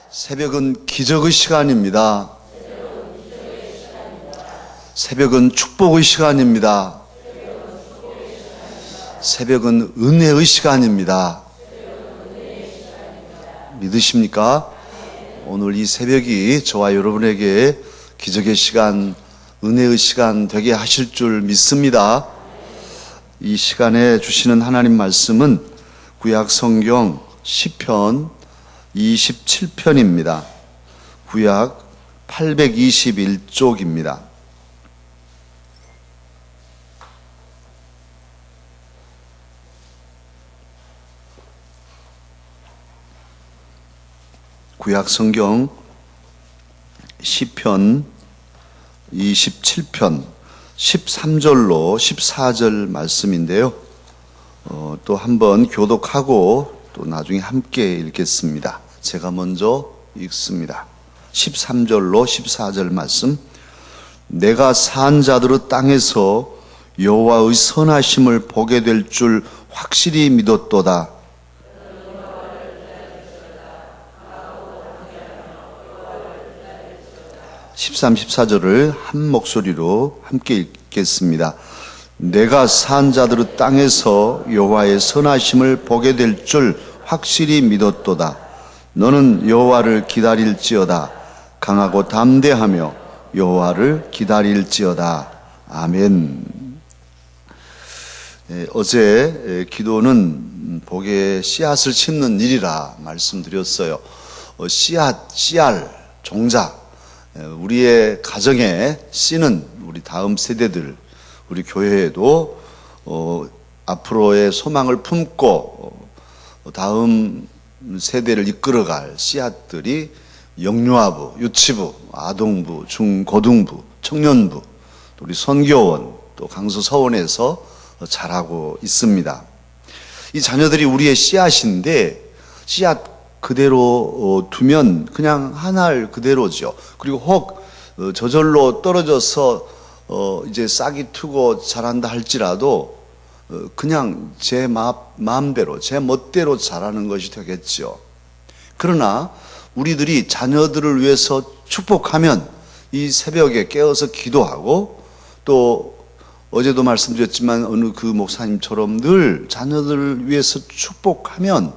새벽은 기적의 시간입니다. 새벽은 축복의 시간입니다. 새벽은 은혜의 시간입니다. 믿으십니까? 오늘 이 새벽이 저와 여러분에게 기적의 시간, 은혜의 시간 되게 하실 줄 믿습니다. 이 시간에 주시는 하나님 말씀은 구약 성경 시편 27편입니다. 구약 821쪽입니다. 구약 성경 시편 27편 13절로 14절 말씀인데요. 또 한번 교독하고 또 나중에 함께 읽겠습니다. 제가 먼저 읽습니다. 13절로 14절 말씀. 내가 산 자들의 땅에서 여호와의 선하심을 보게 될 줄 확실히 믿었도다. 13, 14절을 한 목소리로 함께 읽겠습니다. 내가 산 자들의 땅에서 여호와의 선하심을 보게 될 줄 확실히 믿었도다. 너는 여호와를 기다릴지어다. 강하고 담대하며 여호와를 기다릴지어다. 아멘. 어제 기도는 복의 씨앗을 심는 일이라 말씀드렸어요. 씨알, 종자. 우리의 가정에 씨는 우리 다음 세대들, 우리 교회에도 앞으로의 소망을 품고 다음 세대를 이끌어갈 씨앗들이 영유아부, 유치부, 아동부, 중고등부, 청년부, 또 우리 선교원, 또 강서서원에서 자라고 있습니다. 이 자녀들이 우리의 씨앗인데 씨앗 그대로 두면 그냥 한 알 그대로죠. 그리고 혹 저절로 떨어져서 이제 싹이 트고 자란다 할지라도 그냥 제 마음대로, 제 멋대로 자라는 것이 되겠죠. 그러나 우리들이 자녀들을 위해서 축복하면 이 새벽에 깨어서 기도하고 또 어제도 말씀드렸지만 어느 그 목사님처럼 늘 자녀들을 위해서 축복하면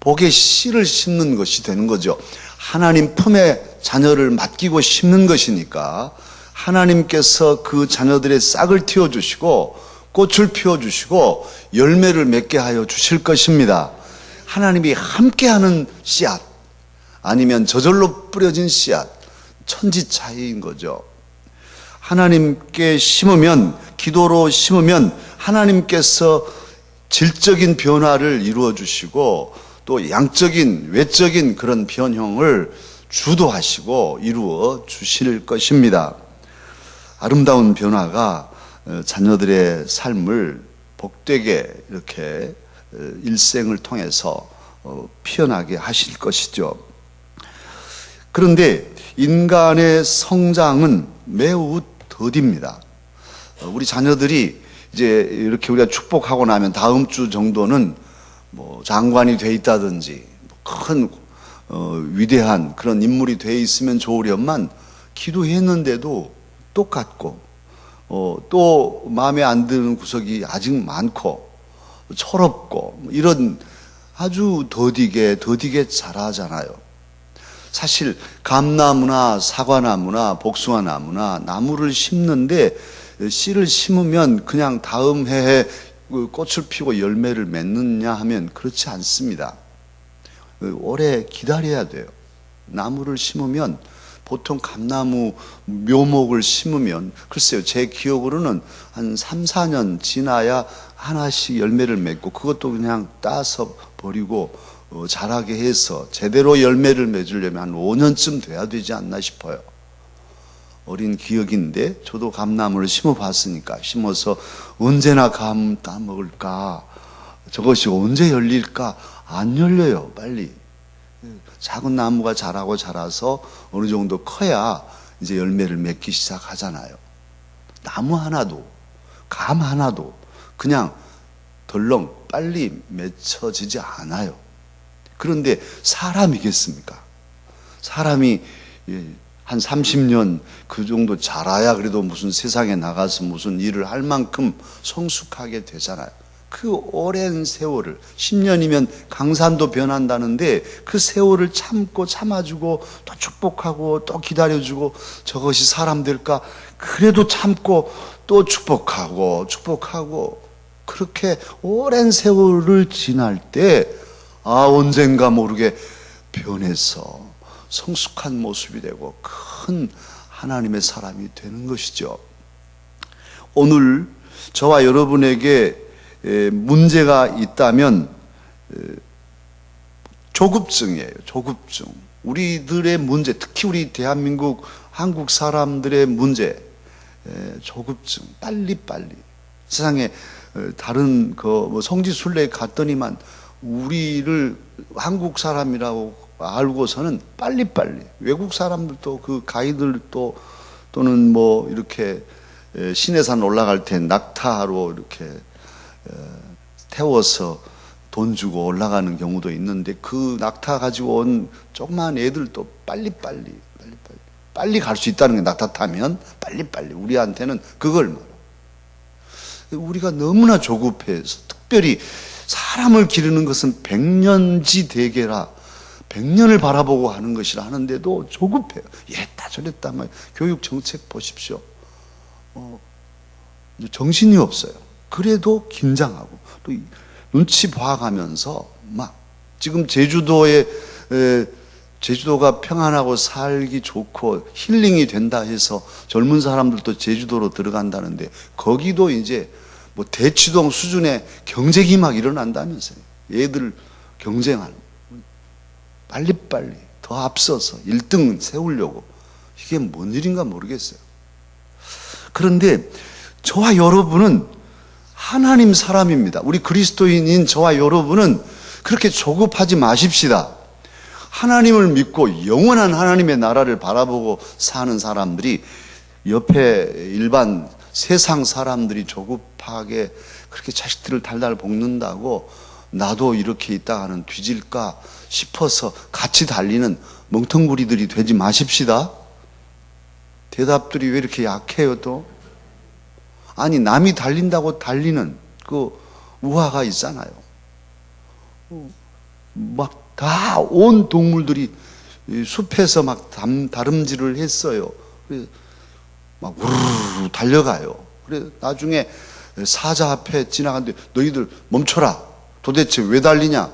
복의 씨를 심는 것이 되는 거죠. 하나님 품에 자녀를 맡기고 심는 것이니까 하나님께서 그 자녀들의 싹을 틔워주시고 꽃을 피워주시고 열매를 맺게 하여 주실 것입니다. 하나님이 함께하는 씨앗 아니면 저절로 뿌려진 씨앗, 천지차이인 거죠. 하나님께 심으면, 기도로 심으면 하나님께서 질적인 변화를 이루어 주시고 또 양적인, 외적인 그런 변형을 주도하시고 이루어 주실 것입니다. 아름다운 변화가 자녀들의 삶을 복되게 이렇게 일생을 통해서 피어나게 하실 것이죠. 그런데 인간의 성장은 매우 더딥니다. 우리 자녀들이 이제 이렇게 우리가 축복하고 나면 다음 주 정도는 뭐 장관이 돼 있다든지 큰 위대한 그런 인물이 돼 있으면 좋으련만 기도했는데도 똑같고 또 마음에 안 드는 구석이 아직 많고 철없고 이런 아주 더디게 자라잖아요. 사실 감나무나 사과나무나 복숭아나무나 나무를 심는데 씨를 심으면 그냥 다음 해에 꽃을 피우고 열매를 맺느냐 하면 그렇지 않습니다. 오래 기다려야 돼요. 나무를 심으면 보통 감나무 묘목을 심으면 글쎄요, 제 기억으로는 한 3, 4년 지나야 하나씩 열매를 맺고 그것도 그냥 따서 버리고 자라게 해서 제대로 열매를 맺으려면 한 5년쯤 돼야 되지 않나 싶어요. 어린 기억인데 저도 감나무를 심어봤으니까 심어서 언제나 감 따먹을까, 저것이 언제 열릴까? 안 열려요, 빨리. 작은 나무가 자라서 어느 정도 커야 이제 열매를 맺기 시작하잖아요. 나무 하나도, 감 하나도 그냥 덜렁 빨리 맺혀지지 않아요. 그런데 사람이겠습니까? 사람이 한 30년 그 정도 자라야 그래도 무슨 세상에 나가서 무슨 일을 할 만큼 성숙하게 되잖아요. 그 오랜 세월을 10년이면 강산도 변한다는데 그 세월을 참고 참아주고 또 축복하고 또 기다려주고 저것이 사람 될까? 그래도 참고 또 축복하고 그렇게 오랜 세월을 지날 때 언젠가 모르게 변해서 성숙한 모습이 되고 큰 하나님의 사람이 되는 것이죠. 오늘 저와 여러분에게 문제가 있다면 조급증이에요. 조급증. 우리들의 문제, 특히 우리 대한민국 한국 사람들의 문제, 조급증. 빨리빨리. 세상에 다른 성지순례 갔더니만 우리를 한국 사람이라고 알고서는 빨리빨리 외국 사람들도 그 가이드들도 또는 이렇게 시내산 올라갈 때 낙타로 이렇게 태워서 돈 주고 올라가는 경우도 있는데 그 낙타 가지고 온 조그만 애들도 빨리 갈 수 있다는 게 낙타 타면 빨리빨리 우리한테는 그걸 말해요. 우리가 너무나 조급해서 특별히 사람을 기르는 것은 백년지 대계라 100년을 바라보고 하는 것이라 하는데도 조급해요. 이랬다 저랬다 교육 정책 보십시오. 정신이 없어요. 그래도 긴장하고 또 눈치 봐가면서 지금 제주도가 평안하고 살기 좋고 힐링이 된다 해서 젊은 사람들도 제주도로 들어간다는데 거기도 이제 대치동 수준의 경쟁이 막 일어난다면서요. 얘들 경쟁하는 빨리빨리 더 앞서서 1등 세우려고 이게 뭔 일인가 모르겠어요. 그런데 저와 여러분은 하나님 사람입니다. 우리 그리스도인인 저와 여러분은 그렇게 조급하지 마십시다. 하나님을 믿고 영원한 하나님의 나라를 바라보고 사는 사람들이 옆에 일반 세상 사람들이 조급하게 그렇게 자식들을 달달 볶는다고 나도 이렇게 있다 하는 뒤질까 싶어서 같이 달리는 멍텅구리들이 되지 마십시다. 대답들이 왜 이렇게 약해요 또? 아니 남이 달린다고 달리는 그 우화가 있잖아요. 막 다 온 동물들이 숲에서 막 다름질을 했어요. 막 우르르 달려가요. 그래 나중에 사자 앞에 지나가는데 너희들 멈춰라. 도대체 왜 달리냐?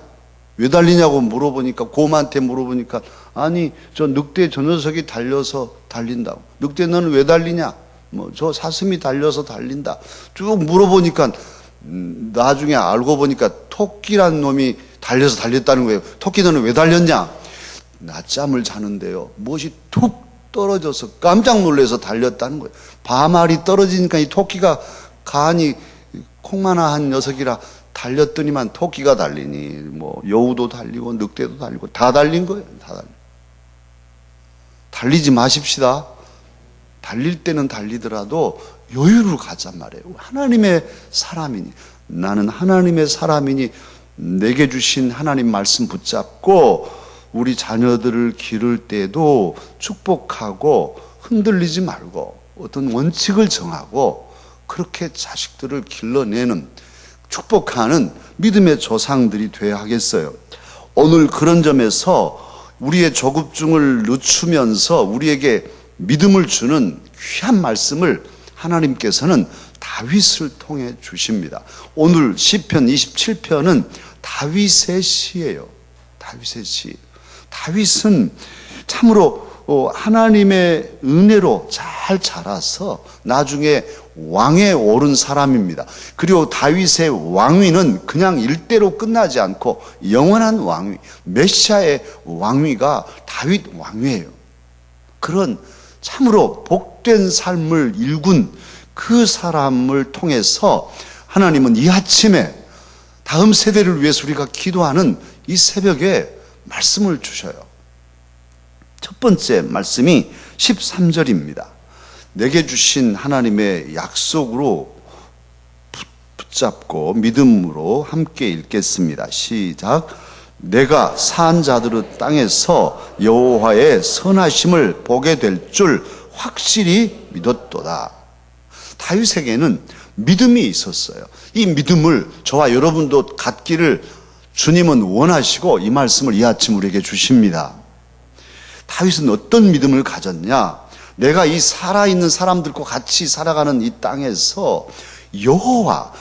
왜 달리냐고 물어보니까 곰한테 물어보니까 아니 저 늑대 저 녀석이 달려서 달린다고. 늑대 너는 왜 달리냐? 저 사슴이 달려서 달린다. 쭉 물어보니까 나중에 알고 보니까 토끼란 놈이 달려서 달렸다는 거예요. 토끼 너는 왜 달렸냐? 낮잠을 자는데요. 무엇이 툭 떨어져서 깜짝 놀라서 달렸다는 거예요. 밤알이 떨어지니까 이 토끼가 간이 콩만한 녀석이라 달렸더니만 토끼가 달리니 여우도 달리고 늑대도 달리고 다 달린 거예요. 다 달리지 마십시다. 달릴 때는 달리더라도 여유를 가잔 말이에요. 하나님의 사람이니 나는 하나님의 사람이니 내게 주신 하나님 말씀 붙잡고 우리 자녀들을 기를 때도 축복하고 흔들리지 말고 어떤 원칙을 정하고 그렇게 자식들을 길러내는 축복하는 믿음의 조상들이 되어야 하겠어요. 오늘 그런 점에서 우리의 조급증을 늦추면서 우리에게 믿음을 주는 귀한 말씀을 하나님께서는 다윗을 통해 주십니다. 오늘 시편 27편은 다윗의 시예요. 다윗의 시. 다윗은 참으로 하나님의 은혜로 잘 자라서 나중에 왕에 오른 사람입니다. 그리고 다윗의 왕위는 그냥 일대로 끝나지 않고 영원한 왕위, 메시아의 왕위가 다윗 왕위예요. 그런 참으로 복된 삶을 일군 그 사람을 통해서 하나님은 이 아침에 다음 세대를 위해서 우리가 기도하는 이 새벽에 말씀을 주셔요. 첫 번째 말씀이 13절입니다. 내게 주신 하나님의 약속으로 붙잡고 믿음으로 함께 읽겠습니다. 시작. 내가 산 자들의 땅에서 여호와의 선하심을 보게 될 줄 확실히 믿었도다. 다윗에게는 믿음이 있었어요. 이 믿음을 저와 여러분도 갖기를 주님은 원하시고 이 말씀을 이 아침 우리에게 주십니다. 다윗은 어떤 믿음을 가졌냐? 내가 이 살아있는 사람들과 같이 살아가는 이 땅에서 여호와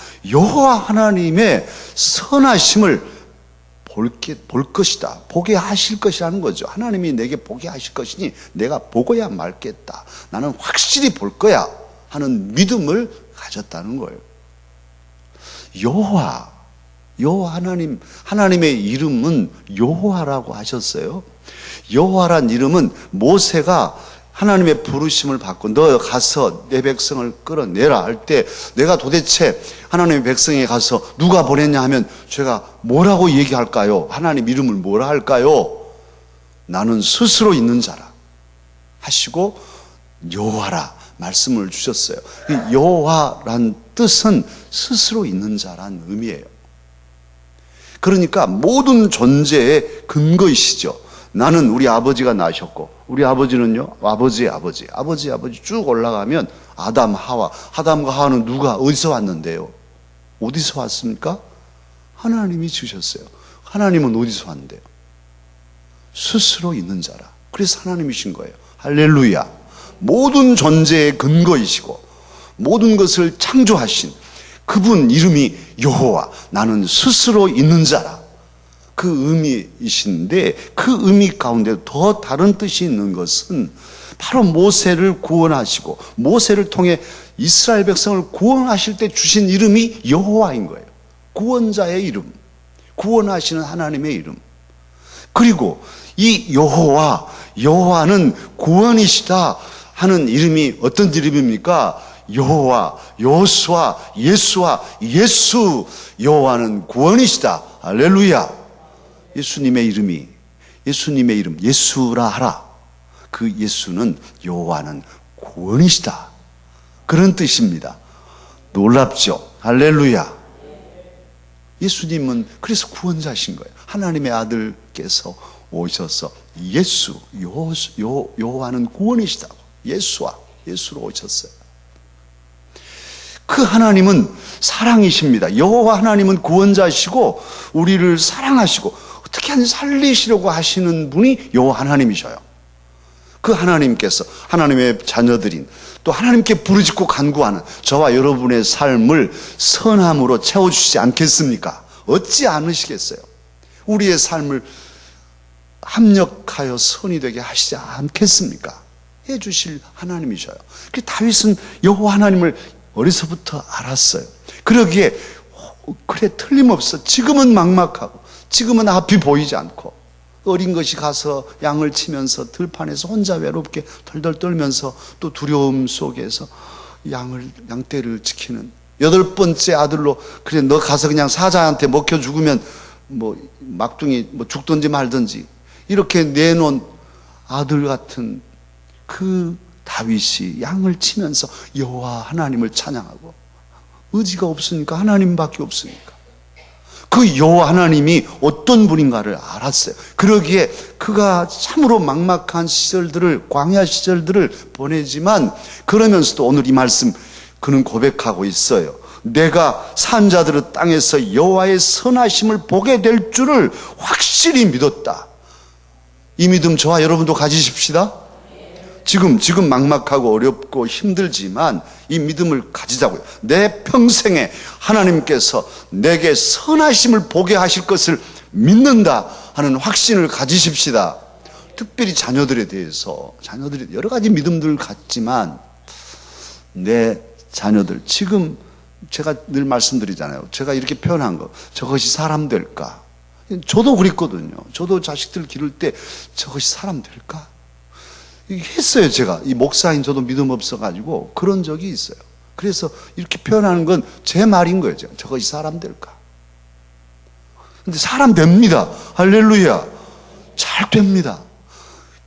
하나님의 선하심을 볼 것이다. 보게 하실 것이라는 거죠. 하나님이 내게 보게 하실 것이니 내가 보고야 말겠다. 나는 확실히 볼 거야 하는 믿음을 가졌다는 거예요. 여호와 하나님의 이름은 여호와라고 하셨어요. 여호와란 이름은 모세가 하나님의 부르심을 받고 너 가서 내 백성을 끌어내라 할 때 내가 도대체 하나님의 백성에 가서 누가 보냈냐 하면 제가 뭐라고 얘기할까요? 하나님 이름을 뭐라 할까요? 나는 스스로 있는 자라 하시고 여호와라 말씀을 주셨어요. 여호와란 뜻은 스스로 있는 자란 의미예요. 그러니까 모든 존재의 근거이시죠. 나는 우리 아버지가 나셨고 우리 아버지는요 아버지 쭉 올라가면 아담 하와, 아담과 하와는 누가 어디서 왔는데요? 어디서 왔습니까? 하나님이 주셨어요. 하나님은 어디서 왔는데요? 스스로 있는 자라. 그래서 하나님이신 거예요. 할렐루야. 모든 존재의 근거이시고 모든 것을 창조하신 그분 이름이 여호와, 나는 스스로 있는 자라. 그 의미이신데 그 의미 가운데 더 다른 뜻이 있는 것은 바로 모세를 구원하시고 모세를 통해 이스라엘 백성을 구원하실 때 주신 이름이 여호와인 거예요. 구원자의 이름, 구원하시는 하나님의 이름. 그리고 이 여호와는 구원이시다 하는 이름이 어떤 이름입니까? 여호와, 여호수아, 예수, 여호와는 구원이시다. 할렐루야. 예수님의 이름, 예수라 하라. 그 예수는 여호와는 구원이시다. 그런 뜻입니다. 놀랍죠? 할렐루야. 예수님은 그래서 구원자신 거예요. 하나님의 아들께서 오셔서 여호와는 구원이시다. 예수로 오셨어요. 그 하나님은 사랑이십니다. 여호와 하나님은 구원자시고 우리를 사랑하시고 어떻게 살리시려고 하시는 분이 여호와 하나님이셔요. 그 하나님께서 하나님의 자녀들인 또 하나님께 부르짖고 간구하는 저와 여러분의 삶을 선함으로 채워주시지 않겠습니까? 어찌 않으시겠어요? 우리의 삶을 합력하여 선이 되게 하시지 않겠습니까? 해주실 하나님이셔요. 다윗은 여호와 하나님을 어려서부터 알았어요. 그러기에 그래 틀림없어. 지금은 막막하고 지금은 앞이 보이지 않고 어린 것이 가서 양을 치면서 들판에서 혼자 외롭게 덜덜 떨면서 또 두려움 속에서 양떼를 지키는 8번째 아들로 그래 너 가서 그냥 사자한테 먹혀 죽으면 뭐 막둥이 뭐 죽든지 말든지 이렇게 내놓은 아들 같은 그 다윗이 양을 치면서 여호와 하나님을 찬양하고 의지가 없으니까 하나님밖에 없으니까 그 여호와 하나님이 어떤 분인가를 알았어요. 그러기에 그가 참으로 막막한 시절들을 광야 시절들을 보내지만 그러면서도 오늘 이 말씀 그는 고백하고 있어요. 내가 산 자들의 땅에서 여호와의 선하심을 보게 될 줄을 확실히 믿었다. 이 믿음 저와 여러분도 가지십시다. 지금 막막하고 어렵고 힘들지만 이 믿음을 가지자고요. 내 평생에 하나님께서 내게 선하심을 보게 하실 것을 믿는다 하는 확신을 가지십시다. 특별히 자녀들에 대해서 자녀들이 여러 가지 믿음들을 갖지만 내 자녀들 지금 제가 늘 말씀드리잖아요. 제가 이렇게 표현한 거 저것이 사람 될까? 저도 그랬거든요. 저도 자식들 기를 때 저것이 사람 될까? 했어요. 제가 이 목사인 저도 믿음 없어가지고 그런 적이 있어요. 그래서 이렇게 표현하는 건 제 말인 거예요. 제가 저것이 사람 될까? 근데 사람 됩니다. 할렐루야. 잘 됩니다.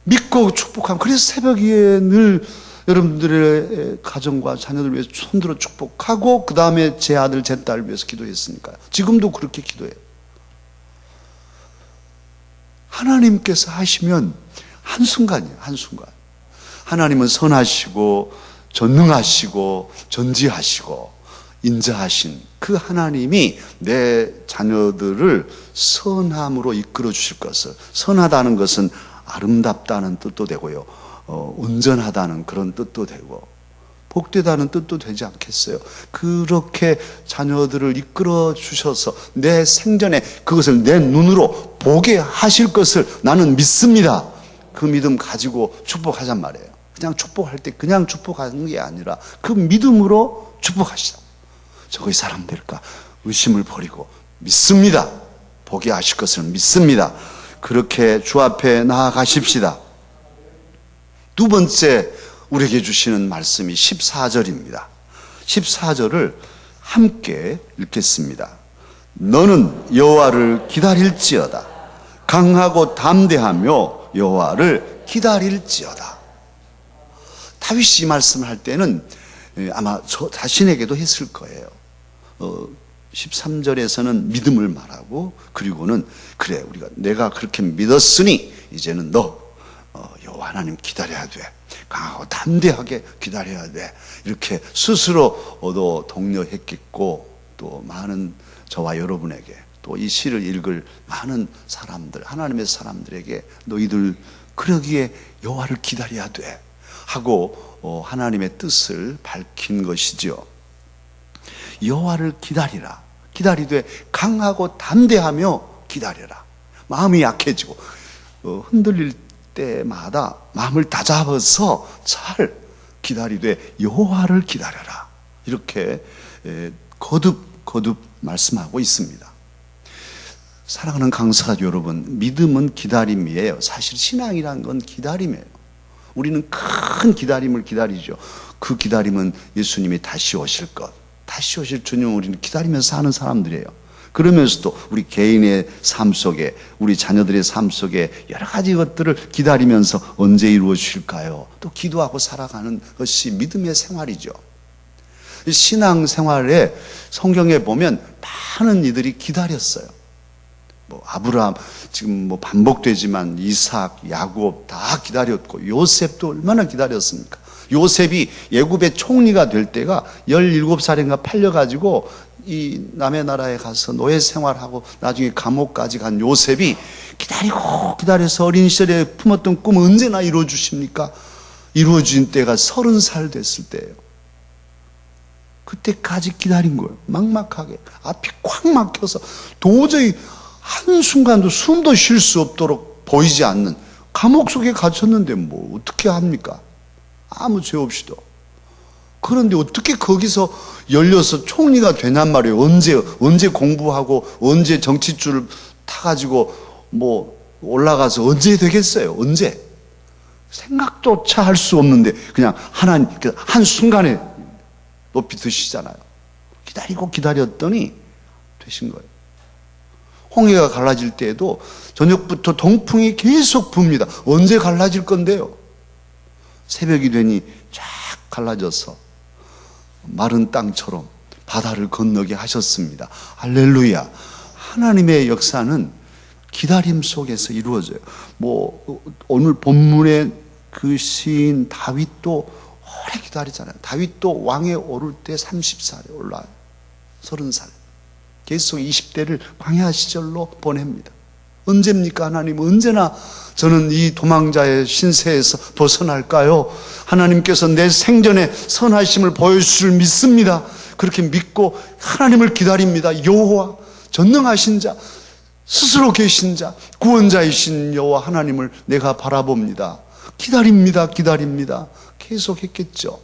믿고 축복하면 그래서 새벽 위에 늘 여러분들의 가정과 자녀들 위해서 손들어 축복하고 그 다음에 제 아들 제 딸 위해서 기도했으니까요. 지금도 그렇게 기도해요. 하나님께서 하시면 한순간이에요. 한순간. 하나님은 선하시고 전능하시고 전지하시고 인자하신 그 하나님이 내 자녀들을 선함으로 이끌어 주실 것을, 선하다는 것은 아름답다는 뜻도 되고요, 온전하다는 그런 뜻도 되고 복되다는 뜻도 되지 않겠어요? 그렇게 자녀들을 이끌어 주셔서 내 생전에 그것을 내 눈으로 보게 하실 것을 나는 믿습니다. 그 믿음 가지고 축복하잔 말이에요. 그냥 축복할 때 그냥 축복하는 게 아니라 그 믿음으로 축복하시다. 저거의 사람 될까? 의심을 버리고 믿습니다. 보게 하실 것을 믿습니다. 그렇게 주 앞에 나아가십시다. 두 번째 우리에게 주시는 말씀이 14절입니다. 14절을 함께 읽겠습니다. 너는 여호와를 기다릴지어다. 강하고 담대하며 여호와를 기다릴지어다. 다윗이 이 말씀을 할 때는 아마 저 자신에게도 했을 거예요. 13절에서는 믿음을 말하고, 그리고는 그래 내가 그렇게 믿었으니 이제는 너 여호와 하나님 기다려야 돼. 강하고 담대하게 기다려야 돼. 이렇게 스스로도 독려했겠고, 또 많은 저와 여러분에게, 또 이 시를 읽을 많은 사람들, 하나님의 사람들에게 너희들 그러기에 여호와를 기다려야 돼 하고 하나님의 뜻을 밝힌 것이죠. 여호와를 기다리라. 기다리되 강하고 담대하며 기다려라. 마음이 약해지고 흔들릴 때마다 마음을 다잡아서 잘 기다리되 여호와를 기다려라. 이렇게 거듭 말씀하고 있습니다. 사랑하는 강사 여러분, 믿음은 기다림이에요. 사실 신앙이란 건 기다림이에요. 우리는 큰 기다림을 기다리죠. 그 기다림은 예수님이 다시 오실 것, 다시 오실 주님을 우리는 기다리면서 사는 사람들이에요. 그러면서도 우리 개인의 삶 속에, 우리 자녀들의 삶 속에 여러 가지 것들을 기다리면서 언제 이루어질까요? 또 기도하고 살아가는 것이 믿음의 생활이죠. 신앙 생활에 성경에 보면 많은 이들이 기다렸어요. 아브라함, 지금 반복되지만 이삭, 야곱 다 기다렸고, 요셉도 얼마나 기다렸습니까? 요셉이 애굽의 총리가 될 때가 17살인가 팔려가지고 이 남의 나라에 가서 노예 생활하고 나중에 감옥까지 간 요셉이 기다리고 기다려서 어린 시절에 품었던 꿈 언제나 이루어 주십니까? 이루어진 때가 30살 됐을 때예요. 그때까지 기다린 거예요. 막막하게 앞이 콱 막혀서 도저히 한순간도 숨도 쉴 수 없도록 보이지 않는, 감옥 속에 갇혔는데 뭐 어떻게 합니까? 아무 죄 없이도. 그런데 어떻게 거기서 열려서 총리가 되냔 말이에요. 언제 공부하고 언제 정치줄을 타가지고 올라가서 언제 되겠어요? 언제? 생각조차 할 수 없는데 그냥 하나님 한순간에 높이 드시잖아요. 기다리고 기다렸더니 되신 거예요. 홍해가 갈라질 때에도 저녁부터 동풍이 계속 붑니다. 언제 갈라질 건데요? 새벽이 되니 쫙 갈라져서 마른 땅처럼 바다를 건너게 하셨습니다. 할렐루야. 하나님의 역사는 기다림 속에서 이루어져요. 오늘 본문의 그 시인 다윗도 오래 기다리잖아요. 다윗도 왕에 오를 때 30살에 올라요. 30살. 계속 20대를 광야 시절로 보냅니다. 언제입니까? 하나님 언제나 저는 이 도망자의 신세에서 벗어날까요? 하나님께서 내 생전에 선하심을 보여주실 믿습니다. 그렇게 믿고 하나님을 기다립니다. 여호와 전능하신 자, 스스로 계신 자, 구원자이신 여호와 하나님을 내가 바라봅니다. 기다립니다. 계속 했겠죠.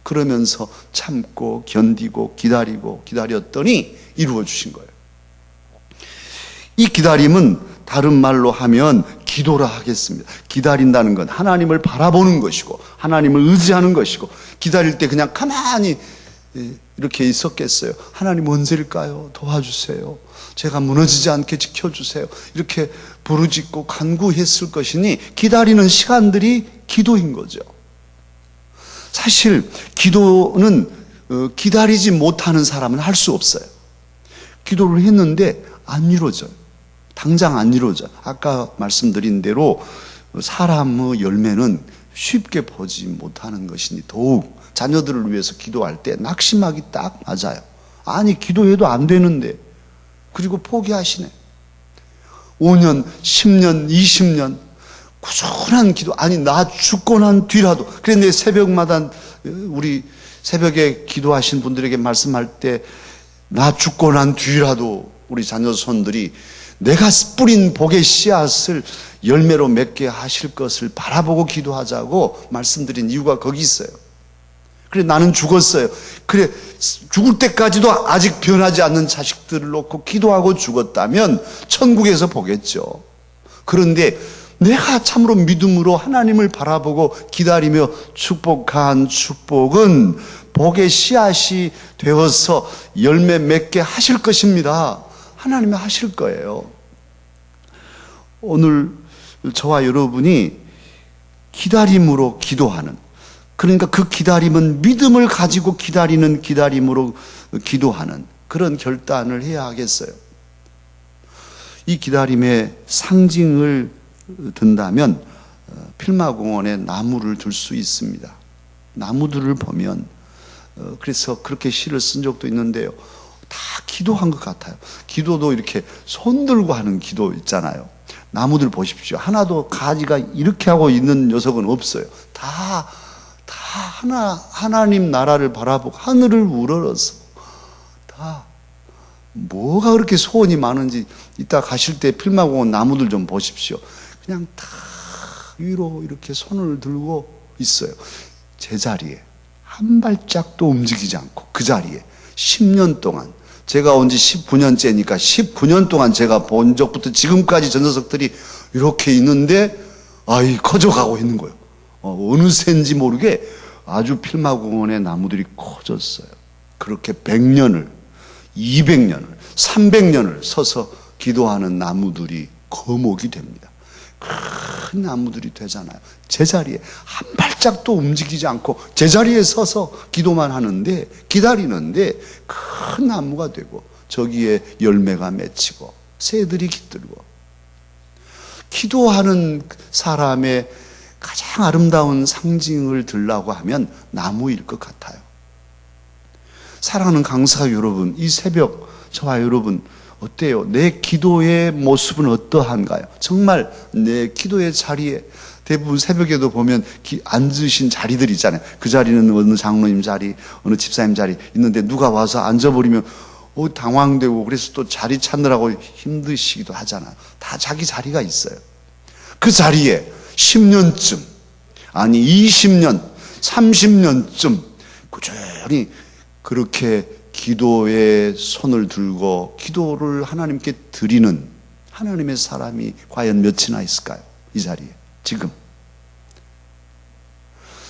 그러면서 참고 견디고 기다리고 기다렸더니 이루어 주신 거예요. 이 기다림은 다른 말로 하면 기도라 하겠습니다. 기다린다는 건 하나님을 바라보는 것이고 하나님을 의지하는 것이고, 기다릴 때 그냥 가만히 이렇게 있었겠어요? 하나님 언제일까요? 도와주세요. 제가 무너지지 않게 지켜주세요. 이렇게 부르짖고 간구했을 것이니 기다리는 시간들이 기도인 거죠. 사실 기도는 기다리지 못하는 사람은 할 수 없어요. 기도를 했는데 안 이루어져요. 당장 안 이루어져. 아까 말씀드린 대로 사람의 열매는 쉽게 보지 못하는 것이니 더욱 자녀들을 위해서 기도할 때 낙심하기 딱 맞아요. 아니 기도해도 안 되는데 그리고 포기하시네. 5년, 10년, 20년 꾸준한 기도. 아니 나 죽고 난 뒤라도. 그래 내 새벽마다 우리 새벽에 기도하신 분들에게 말씀할 때 나 죽고 난 뒤라도 우리 자녀 손들이 내가 뿌린 복의 씨앗을 열매로 맺게 하실 것을 바라보고 기도하자고 말씀드린 이유가 거기 있어요. 그래 나는 죽었어요. 그래 죽을 때까지도 아직 변하지 않는 자식들을 놓고 기도하고 죽었다면 천국에서 보겠죠. 그런데 내가 참으로 믿음으로 하나님을 바라보고 기다리며 축복한 축복은 복의 씨앗이 되어서 열매 맺게 하실 것입니다. 하나님이 하실 거예요. 오늘 저와 여러분이 기다림으로 기도하는, 그러니까 그 기다림은 믿음을 가지고 기다리는 기다림으로 기도하는 그런 결단을 해야 하겠어요. 이 기다림의 상징을 든다면 필마공원에 나무를 들 수 있습니다. 나무들을 보면 그래서 그렇게 시를 쓴 적도 있는데요. 다 기도한 것 같아요. 기도도 이렇게 손 들고 하는 기도 있잖아요. 나무들 보십시오. 하나도 가지가 이렇게 하고 있는 녀석은 없어요. 다 하나님 나라를 바라보고 하늘을 우러러서 다 뭐가 그렇게 소원이 많은지 이따 가실 때 필마공원 나무들 좀 보십시오. 그냥 다 위로 이렇게 손을 들고 있어요. 제자리에 한 발짝도 움직이지 않고 그 자리에 10년 동안, 제가 온 지 19년째니까 19년 동안 제가 본 적부터 지금까지 저 녀석들이 이렇게 있는데 커져가고 있는 거예요. 어느새인지 모르게 아주 필마공원의 나무들이 커졌어요. 그렇게 100년을, 200년을, 300년을 서서 기도하는 나무들이 거목이 됩니다. 큰 나무들이 되잖아요. 제자리에 한 발짝도 움직이지 않고 제자리에 서서 기도만 하는데, 기다리는데 큰 나무가 되고 저기에 열매가 맺히고 새들이 깃들고. 기도하는 사람의 가장 아름다운 상징을 들라고 하면 나무일 것 같아요. 사랑하는 강사 여러분, 이 새벽 저와 여러분 어때요? 내 기도의 모습은 어떠한가요? 정말 내 기도의 자리에, 대부분 새벽에도 보면 앉으신 자리들 있잖아요. 그 자리는 어느 장로님 자리, 어느 집사님 자리 있는데 누가 와서 앉아버리면 당황되고, 그래서 또 자리 찾느라고 힘드시기도 하잖아요. 다 자기 자리가 있어요. 그 자리에 10년쯤, 아니 20년, 30년쯤 꾸준히 그렇게 기도에 손을 들고 기도를 하나님께 드리는 하나님의 사람이 과연 몇이나 있을까요? 이 자리에 지금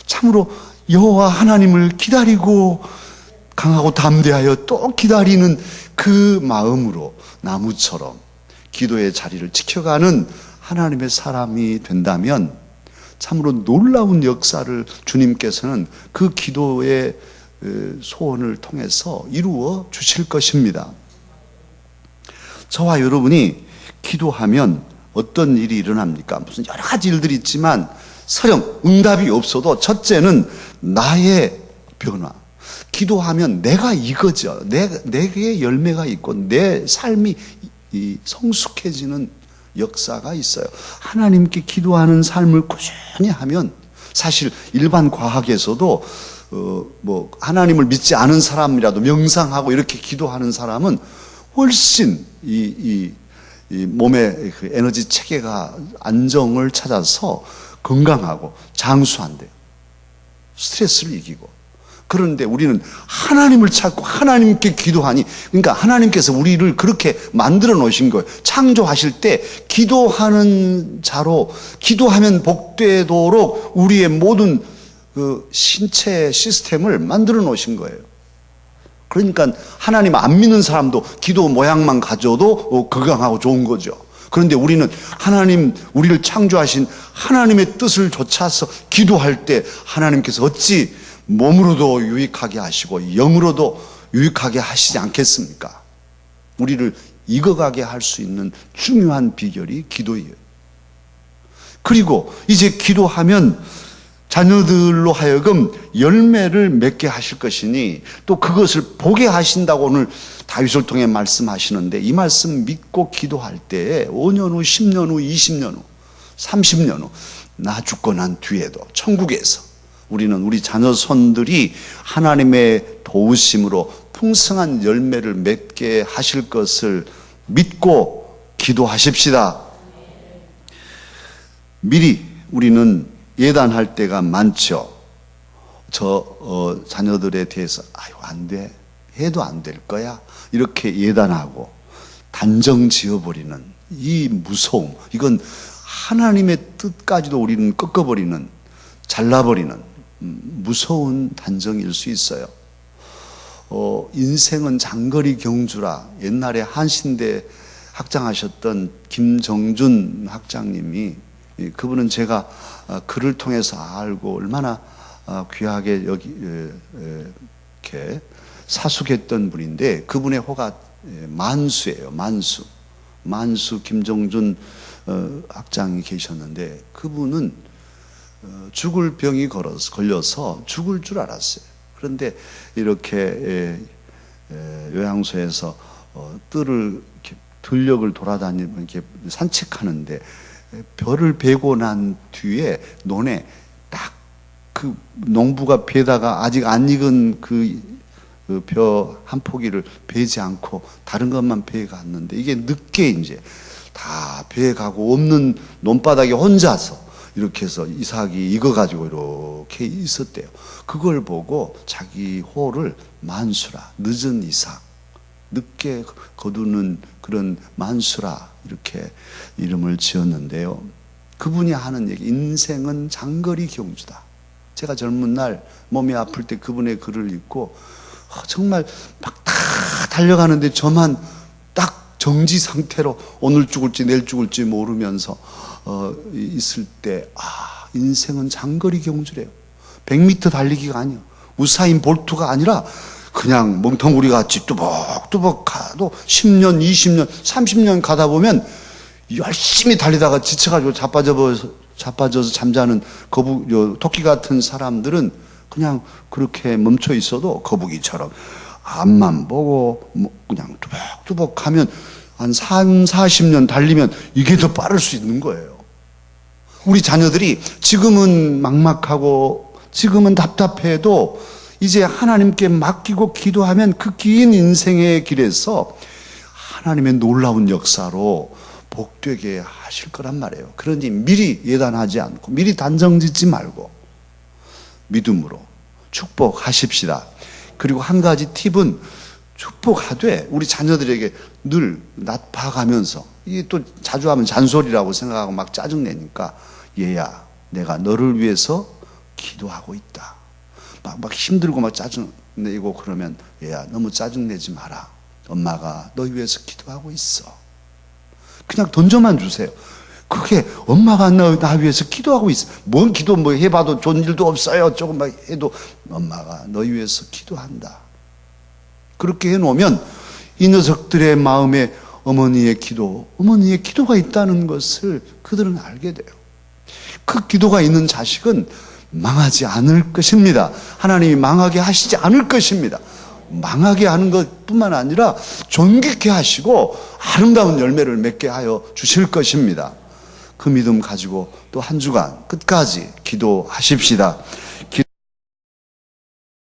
참으로 여호와 하나님을 기다리고 강하고 담대하여 또 기다리는 그 마음으로 나무처럼 기도의 자리를 지켜가는 하나님의 사람이 된다면 참으로 놀라운 역사를 주님께서는 그 기도의 소원을 통해서 이루어 주실 것입니다. 저와 여러분이 기도하면 어떤 일이 일어납니까? 무슨 여러 가지 일들이 있지만 설령 응답이 없어도 첫째는 나의 변화. 기도하면 내가 이거죠. 내게 열매가 있고 내 삶이 성숙해지는 역사가 있어요. 하나님께 기도하는 삶을 꾸준히 하면 사실 일반 과학에서도 하나님을 믿지 않은 사람이라도 명상하고 이렇게 기도하는 사람은 훨씬 이 몸의 그 에너지 체계가 안정을 찾아서 건강하고 장수한대요. 스트레스를 이기고. 그런데 우리는 하나님을 찾고 하나님께 기도하니, 그러니까 하나님께서 우리를 그렇게 만들어 놓으신 거예요. 창조하실 때 기도하는 자로, 기도하면 복되도록 우리의 모든 그 신체 시스템을 만들어 놓으신 거예요. 그러니까 하나님 안 믿는 사람도 기도 모양만 가져도 건강하고 좋은 거죠. 그런데 우리는 하나님, 우리를 창조하신 하나님의 뜻을 좇아서 기도할 때 하나님께서 어찌 몸으로도 유익하게 하시고 영으로도 유익하게 하시지 않겠습니까? 우리를 익어가게 할 수 있는 중요한 비결이 기도예요. 그리고 이제 기도하면 자녀들로 하여금 열매를 맺게 하실 것이니 또 그것을 보게 하신다고 오늘 다윗을 통해 말씀하시는데, 이 말씀 믿고 기도할 때에 5년 후, 10년 후, 20년 후, 30년 후, 나 죽고 난 뒤에도 천국에서 우리는 우리 자녀 손들이 하나님의 도우심으로 풍성한 열매를 맺게 하실 것을 믿고 기도하십시다. 미리 우리는 예단할 때가 많죠. 자녀들에 대해서 아유 안 돼, 해도 안 될 거야, 이렇게 예단하고 단정 지어버리는 이 무서움, 이건 하나님의 뜻까지도 우리는 꺾어버리는, 잘라버리는 무서운 단정일 수 있어요. 인생은 장거리 경주라, 옛날에 한신대 학장하셨던 김정준 학장님이, 그분은 제가 글을 통해서 알고 얼마나 귀하게 여기 이렇게 사숙했던 분인데, 그분의 호가 만수예요. 만수 김정준 학장이 계셨는데, 그분은 죽을 병이 걸려서 죽을 줄 알았어요. 그런데 이렇게 요양소에서 뜰을 이렇게 들녘을 돌아다니면 이렇게 산책하는데, 벼를 베고 난 뒤에 논에 딱 그 농부가 베다가 아직 안 익은 그 벼 한 포기를 베지 않고 다른 것만 베어갔는데, 이게 늦게 이제 다 베어가고 없는 논바닥에 혼자서 이렇게 해서 이삭이 익어가지고 이렇게 있었대요. 그걸 보고 자기 호를 만수라, 늦은 이삭, 늦게 거두는 그런 만수라, 이렇게 이름을 지었는데요. 그분이 하는 얘기, 인생은 장거리 경주다. 제가 젊은 날 몸이 아플 때 그분의 글을 읽고 정말 막 다 달려가는데 저만 딱 정지 상태로 오늘 죽을지 내일 죽을지 모르면서 있을 때, 인생은 장거리 경주래요. 100m 달리기가 아니에요. 우사인 볼트가 아니라 그냥 멍텅구리 같이 뚜벅뚜벅 가도 10년, 20년, 30년 가다 보면 열심히 달리다가 지쳐가지고 자빠져서 잠자는 토끼 같은 사람들은 그냥 그렇게 멈춰 있어도 거북이처럼 앞만 보고 그냥 뚜벅뚜벅 가면 한 3, 40년 달리면 이게 더 빠를 수 있는 거예요. 우리 자녀들이 지금은 막막하고 지금은 답답해도 이제 하나님께 맡기고 기도하면 그 긴 인생의 길에서 하나님의 놀라운 역사로 복되게 하실 거란 말이에요. 그러니 미리 예단하지 않고 미리 단정 짓지 말고 믿음으로 축복하십시다. 그리고 한 가지 팁은, 축복하되 우리 자녀들에게 늘 나빠가면서, 이게 또 자주 하면 잔소리라고 생각하고 막 짜증내니까, 얘야 내가 너를 위해서 기도하고 있다. 막 힘들고 막 짜증내고 그러면, 얘야 너무 짜증내지 마라. 엄마가 너 위해서 기도하고 있어. 그냥 던져만 주세요. 그게 엄마가 나 위해서 기도하고 있어. 뭔 기도 해봐도 좋은 일도 없어요. 조금만 해도 엄마가 너 위해서 기도한다. 그렇게 해놓으면 이 녀석들의 마음에 어머니의 기도가 있다는 것을 그들은 알게 돼요. 그 기도가 있는 자식은 망하지 않을 것입니다. 하나님이 망하게 하시지 않을 것입니다. 망하게 하는 것뿐만 아니라 존귀케 하시고 아름다운 열매를 맺게 하여 주실 것입니다. 그 믿음 가지고 또 한 주간 끝까지 기도하십시다.